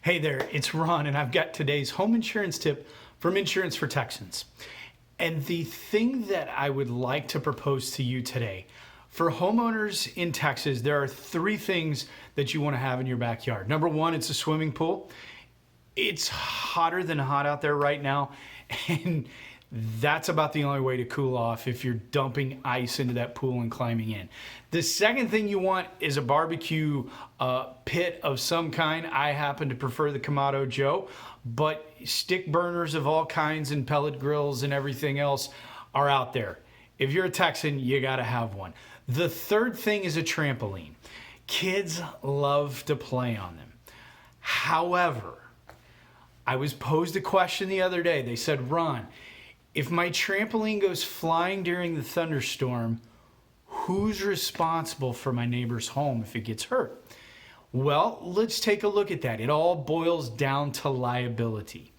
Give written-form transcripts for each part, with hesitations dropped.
Hey there, it's Ron, and I've got today's home insurance tip from Insurance for Texans. And the thing that I would like to propose to you today, for homeowners in Texas, there are three things that you want to have in your backyard. Number one, it's a swimming pool. It's hotter than hot out there right now, and that's about the only way to cool off if you're dumping ice into that pool and climbing in. The second thing you want is a barbecue pit of some kind. I happen to prefer the Kamado Joe, but stick burners of all kinds and pellet grills and everything else are out there. If you're a Texan, you gotta have one. The third thing is a trampoline. Kids love to play on them. However, I was posed a question the other day. They said, Ron, if my trampoline goes flying during the thunderstorm, who's responsible for my neighbor's home if it gets hurt? Well, let's take a look at that. It all boils down to liability.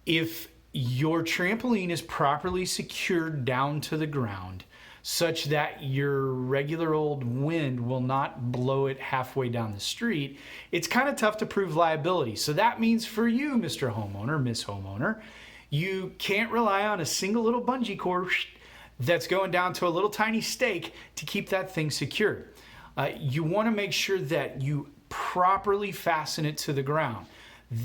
If your trampoline is properly secured down to the ground, such that your regular old wind will not blow it halfway down the street, it's kind of tough to prove liability. So that means for you, Mr. Homeowner, Miss Homeowner, you can't rely on a single little bungee cord that's going down to a little tiny stake to keep that thing secured. You want to make sure that you properly fasten it to the ground.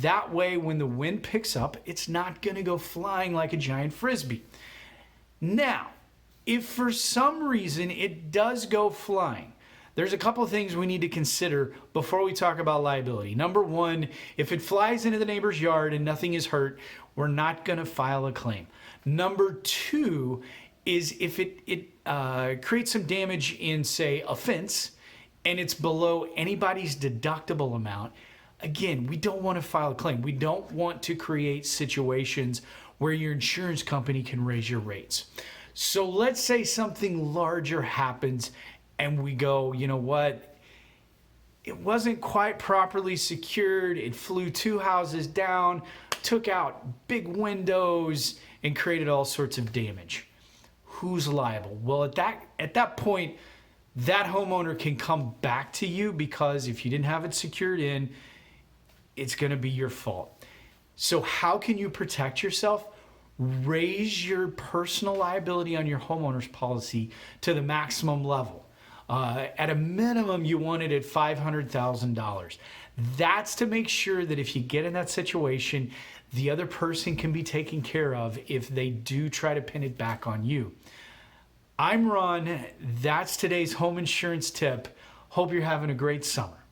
That way, when the wind picks up, it's not going to go flying like a giant Frisbee. Now, if for some reason it does go flying, there's a couple of things we need to consider before we talk about liability. Number one, if it flies into the neighbor's yard and nothing is hurt, we're not going to file a claim. Number two is if it creates some damage in, say, a fence, and it's below anybody's deductible amount, again, we don't want to file a claim. We don't want to create situations where your insurance company can raise your rates. So let's say something larger happens and we go, you know what? It wasn't quite properly secured. It flew 2 houses down, took out big windows, and created all sorts of damage. Who's liable? Well, at that point, that homeowner can come back to you because if you didn't have it secured in, it's going to be your fault. So how can you protect yourself? Raise your personal liability on your homeowner's policy to the maximum level. At a minimum, you want it at $500,000. That's to make sure that if you get in that situation, the other person can be taken care of if they do try to pin it back on you. I'm Ron. That's today's home insurance tip. Hope you're having a great summer.